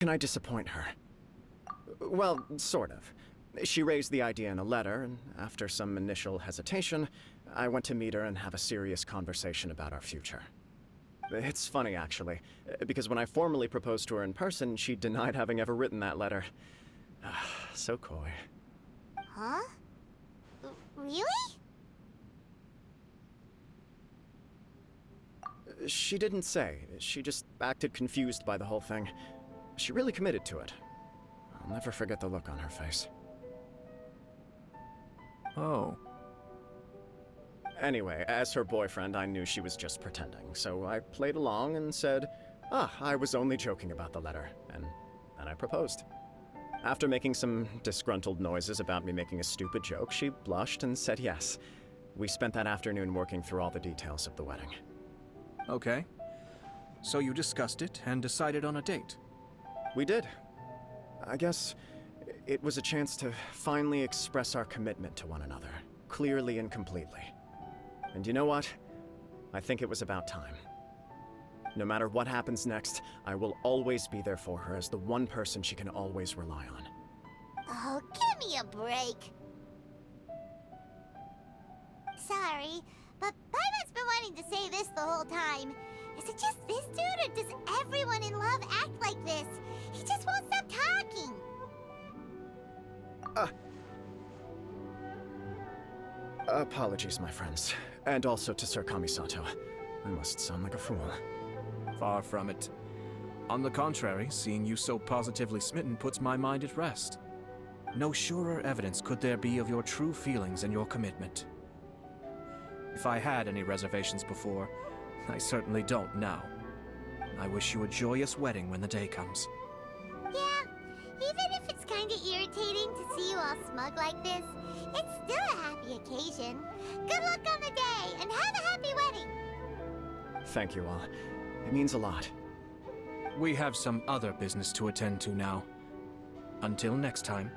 can I disappoint her? Well, sort of. She raised the idea in a letter, and after some initial hesitation, I went to meet her and have a serious conversation about our future. It's funny, actually, because when I formally proposed to her in person, she denied having ever written that letter. So coy. Huh? Really? She didn't say. She just acted confused by the whole thing. She really committed to it. I'll never forget the look on her face. Oh. Anyway, as her boyfriend, I knew she was just pretending, so I played along and said, I was only joking about the letter, and then I proposed. After making some disgruntled noises about me making a stupid joke, she blushed and said yes. We spent that afternoon working through all the details of the wedding. Okay. So you discussed it and decided on a date? We did. I guess it was a chance to finally express our commitment to one another, clearly and completely. And you know what? I think it was about time. No matter what happens next, I will always be there for her as the one person she can always rely on. Oh, give me a break. Sorry, but Paimon's been wanting to say this the whole time. Is it just this dude, or does everyone in love act like this? He just won't stop talking. Apologies, my friends. And also to Sir Kamisato. I must sound like a fool. Far from it. On the contrary, seeing you so positively smitten puts my mind at rest. No surer evidence could there be of your true feelings and your commitment. If I had any reservations before, I certainly don't now. I wish you a joyous wedding when the day comes. Yeah, even if it's kinda irritating to see you all smug like this, it's still a happy occasion. Good luck on the day, and have a happy wedding! Thank you all. It means a lot. We have some other business to attend to now. Until next time.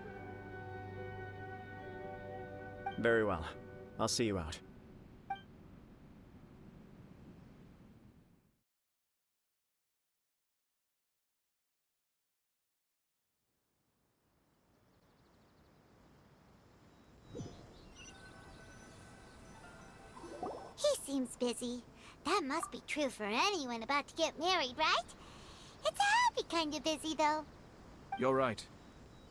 Very well. I'll see you out. He seems busy. That must be true for anyone about to get married, right? It's a happy kind of busy, though. You're right.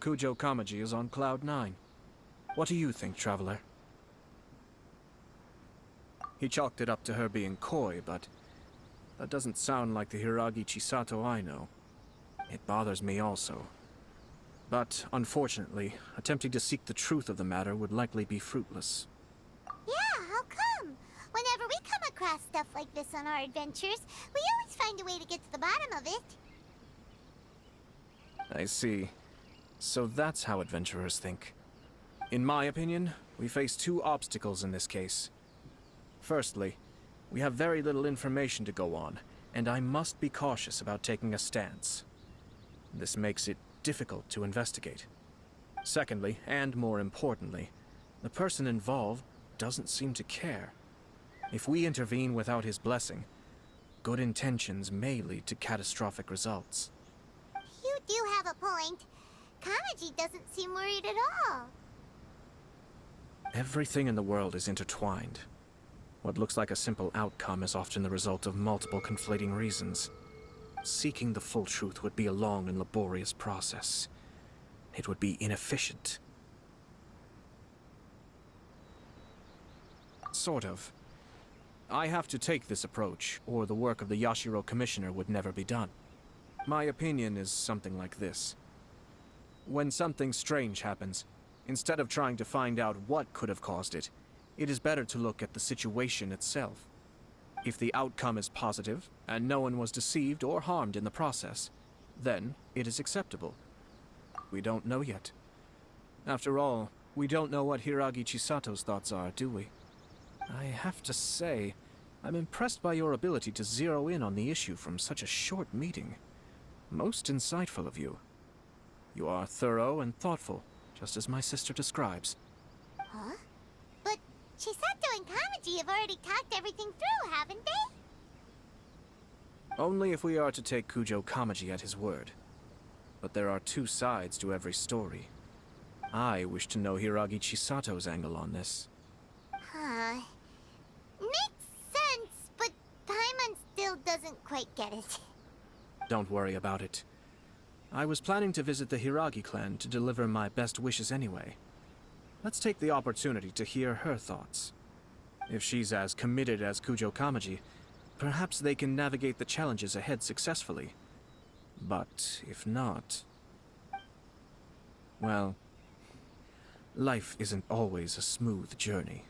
Kujo Kamiji is on Cloud 9. What do you think, Traveler? He chalked it up to her being coy, but that doesn't sound like the Hiragi Chisato I know. It bothers me also. But, unfortunately, attempting to seek the truth of the matter would likely be fruitless. Yeah, how come? Whenever we come across stuff like this on our adventures, we always find a way to get to the bottom of it. I see. So that's how adventurers think. In my opinion, we face two obstacles in this case. Firstly, we have very little information to go on, and I must be cautious about taking a stance. This makes it difficult to investigate. Secondly, and more importantly, the person involved doesn't seem to care. If we intervene without his blessing, good intentions may lead to catastrophic results. You do have a point. Kamiji doesn't seem worried at all. Everything in the world is intertwined. What looks like a simple outcome is often the result of multiple conflating reasons. Seeking the full truth would be a long and laborious process. It would be inefficient. Sort of. I have to take this approach, or the work of the Yashiro Commissioner would never be done. My opinion is something like this. When something strange happens, instead of trying to find out what could have caused it, it is better to look at the situation itself. If the outcome is positive, and no one was deceived or harmed in the process, then it is acceptable. We don't know yet. After all, we don't know what Hiragi Chisato's thoughts are, do we? I have to say, I'm impressed by your ability to zero in on the issue from such a short meeting. Most insightful of you. You are thorough and thoughtful, just as my sister describes. Huh? But Chisato and Kamiji have already talked everything through, haven't they? Only if we are to take Kujo Kamiji at his word. But there are two sides to every story. I wish to know Hiragi Chisato's angle on this. Huh. Makes sense, but Paimon still doesn't quite get it. Don't worry about it. I was planning to visit the Hiragi clan to deliver my best wishes anyway. Let's take the opportunity to hear her thoughts. If she's as committed as Kujo Kamiji, perhaps they can navigate the challenges ahead successfully. But if not... well, life isn't always a smooth journey.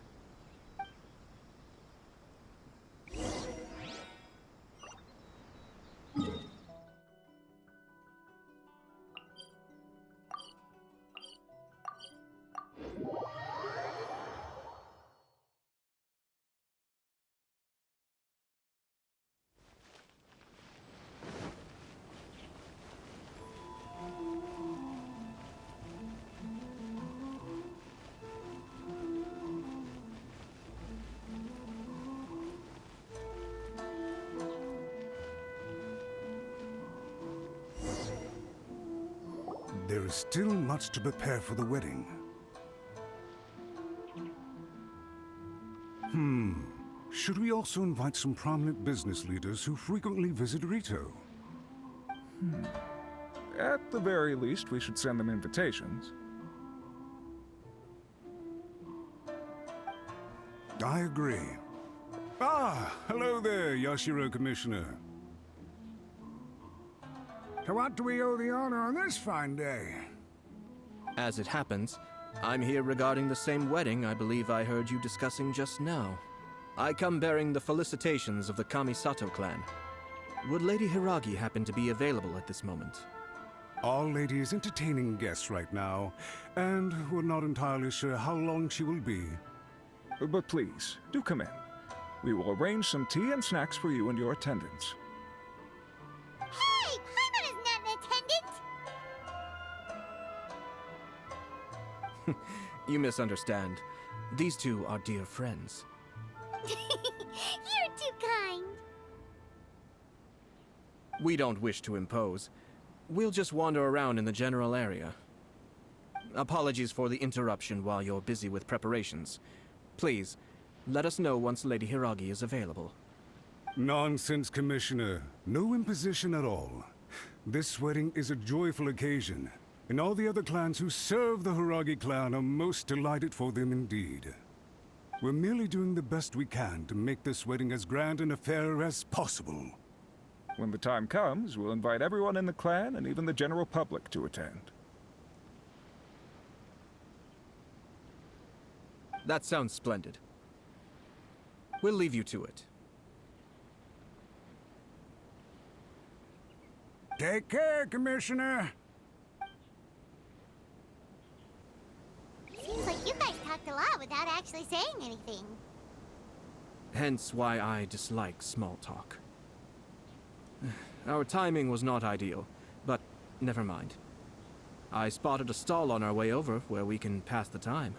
There is still much to prepare for the wedding. Should we also invite some prominent business leaders who frequently visit Rito? At the very least, we should send them invitations. I agree. Ah, hello there, Yashiro Commissioner. To what do we owe the honor on this fine day? As it happens, I'm here regarding the same wedding I believe I heard you discussing just now. I come bearing the felicitations of the Kamisato clan. Would Lady Hiragi happen to be available at this moment? Our lady is entertaining guests right now, and we're not entirely sure how long she will be. But please, do come in. We will arrange some tea and snacks for you and your attendants. Hey! Paimon is not an attendant! You misunderstand. These two are dear friends. You're too kind. We don't wish to impose. We'll just wander around in the general area. Apologies for the interruption while you're busy with preparations. Please, let us know once Lady Hiragi is available. Nonsense, Commissioner. No imposition at all. This wedding is a joyful occasion, and all the other clans who serve the Hiragi clan are most delighted for them indeed. We're merely doing the best we can to make this wedding as grand an affair as possible. When the time comes, we'll invite everyone in the clan and even the general public to attend. That sounds splendid. We'll leave you to it. Take care, Commissioner. Seems like you guys talked a lot without actually saying anything. Hence why I dislike small talk. Our timing was not ideal, but never mind. I spotted a stall on our way over where we can pass the time.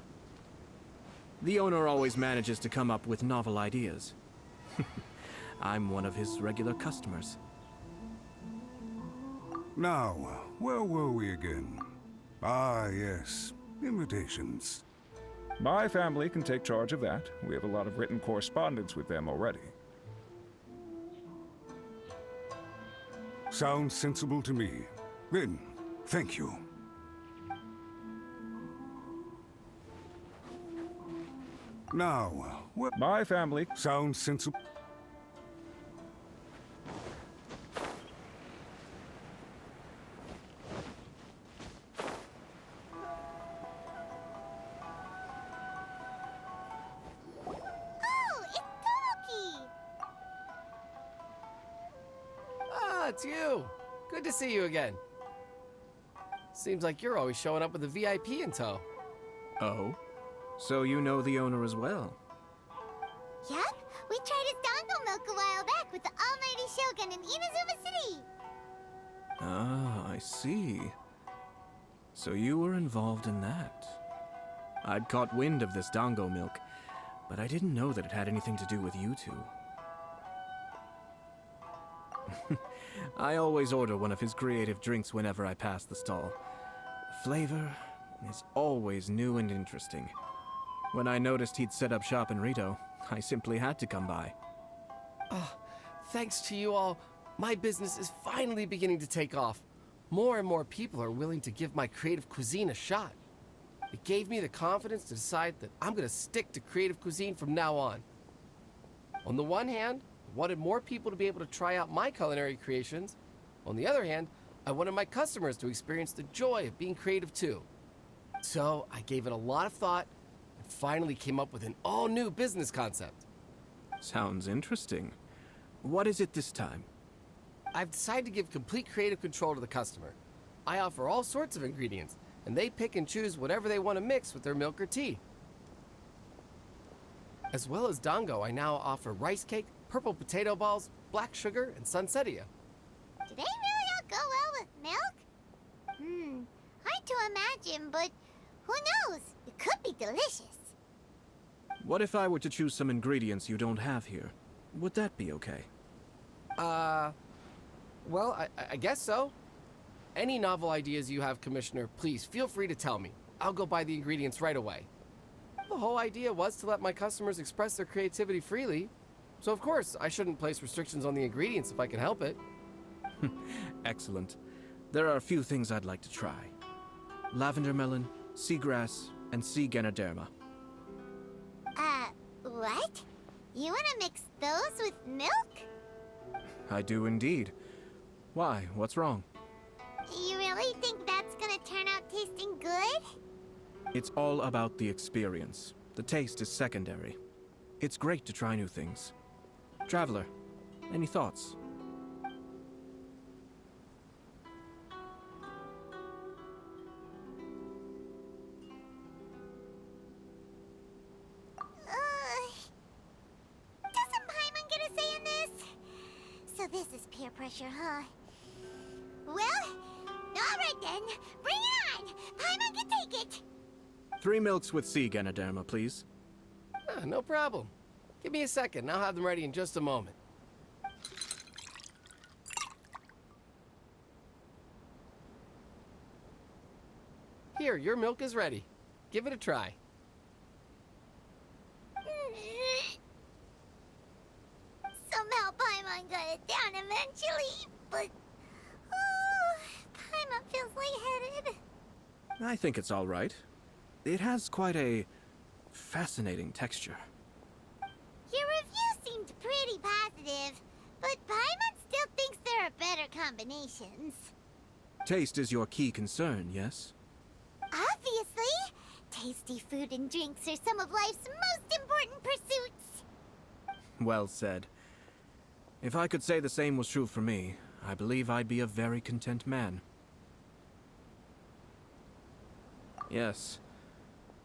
The owner always manages to come up with novel ideas. I'm one of his regular customers. Now, where were we again? Ah, yes. Invitations. My family can take charge of that. We have a lot of written correspondence with them already. Sounds sensible to me. Then, thank you. Now, what My family... sounds sensible? Oh, it's Tomoki! Ah, it's you. Good to see you again. Seems like you're always showing up with a VIP in tow. Oh? So you know the owner as well? Yup, we tried his dango milk a while back with the almighty Shogun in Inazuma City. Ah, I see. So you were involved in that. I'd caught wind of this dango milk, but I didn't know that it had anything to do with you two. I always order one of his creative drinks whenever I pass the stall. The flavor is always new and interesting. When I noticed he'd set up shop in Rito, I simply had to come by. Thanks to you all, my business is finally beginning to take off. More and more people are willing to give my creative cuisine a shot. It gave me the confidence to decide that I'm going to stick to creative cuisine from now on. On the one hand, I wanted more people to be able to try out my culinary creations. On the other hand, I wanted my customers to experience the joy of being creative too. So I gave it a lot of thought and finally came up with an all-new business concept. Sounds interesting. What is it this time? I've decided to give complete creative control to the customer. I offer all sorts of ingredients, and they pick and choose whatever they want to mix with their milk or tea. As well as dango, I now offer rice cake, purple potato balls, black sugar, and sunsettia. Do they really all go well with milk? Hard to imagine, but who knows? It could be delicious. What if I were to choose some ingredients you don't have here? Would that be okay? Well, I guess so. Any novel ideas you have, Commissioner, please feel free to tell me. I'll go buy the ingredients right away. The whole idea was to let my customers express their creativity freely. So of course, I shouldn't place restrictions on the ingredients if I can help it. Excellent. There are a few things I'd like to try. Lavender melon, seagrass, and sea ganoderma. What? You want to mix those with milk? I do indeed. Why? What's wrong? You really think that's gonna turn out tasting good? It's all about the experience. The taste is secondary. It's great to try new things. Traveler, any thoughts? Doesn't Paimon get a say in this? So this is peer pressure, huh? Well, alright then. Bring it on! Paimon can take it! 3 milks with sea ganoderma, please. No problem. Give me a second, I'll have them ready in just a moment. Here, your milk is ready. Give it a try. Somehow Paimon got it down eventually, but... Paimon feels lightheaded. I think it's all right. It has quite a fascinating texture. Your review seemed pretty positive, but Paimon still thinks there are better combinations. Taste is your key concern, yes? Obviously! Tasty food and drinks are some of life's most important pursuits. Well said. If I could say the same was true for me, I believe I'd be a very content man. Yes.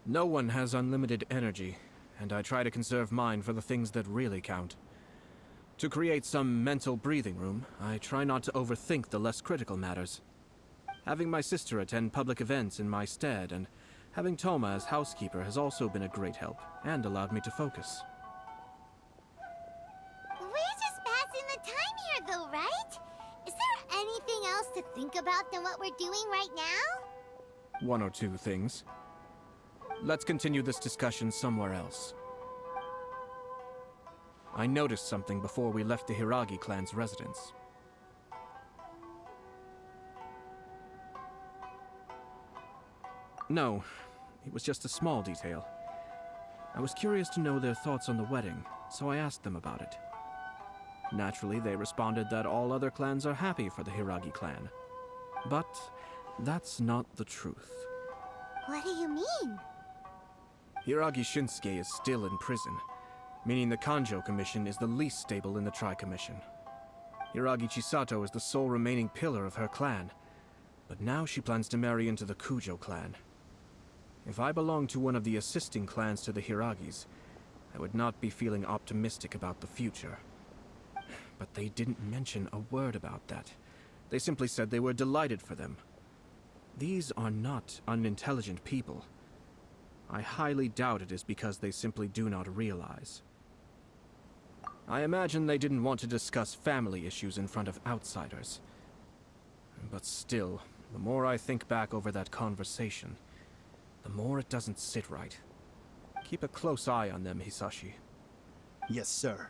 No one has unlimited energy, and I try to conserve mine for the things that really count. To create some mental breathing room, I try not to overthink the less critical matters. Having my sister attend public events in my stead and having Thoma as housekeeper has also been a great help and allowed me to focus. We're just passing the time here though, right? Is there anything else to think about than what we're doing right now? One or two things. Let's continue this discussion somewhere else. I noticed something before we left the Hiragi clan's residence. No, it was just a small detail. I was curious to know their thoughts on the wedding, so I asked them about it. Naturally, they responded that all other clans are happy for the Hiragi clan. But that's not the truth. What do you mean? Hiragi Shinsuke is still in prison, meaning the Kanjou Commission is the least stable in the Tri-Commission. Hiragi Chisato is the sole remaining pillar of her clan, but now she plans to marry into the Kujo clan. If I belonged to one of the assisting clans to the Hiragis, I would not be feeling optimistic about the future. But they didn't mention a word about that. They simply said they were delighted for them. These are not unintelligent people. I highly doubt it is because they simply do not realize. I imagine they didn't want to discuss family issues in front of outsiders. But still, the more I think back over that conversation, the more it doesn't sit right. Keep a close eye on them, Hisashi. Yes, sir.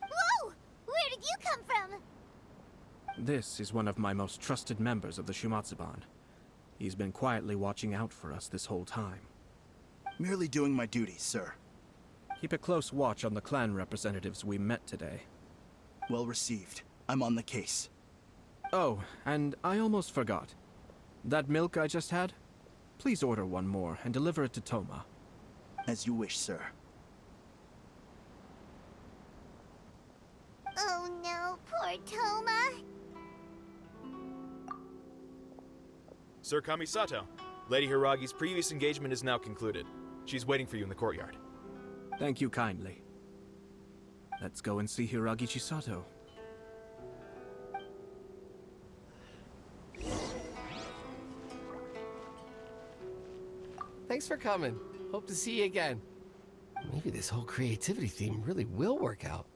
Whoa! Where did you come from? This is one of my most trusted members of the Shumatsuban. He's been quietly watching out for us this whole time. Merely doing my duty, sir. Keep a close watch on the clan representatives we met today. Well received. I'm on the case. Oh, and I almost forgot. That milk I just had? Please order one more and deliver it to Thoma. As you wish, sir. Oh no, poor Thoma. Sir Kamisato, Lady Hiragi's previous engagement is now concluded. She's waiting for you in the courtyard. Thank you kindly. Let's go and see Hiragi Chisato. Thanks for coming. Hope to see you again. Maybe this whole creativity theme really will work out.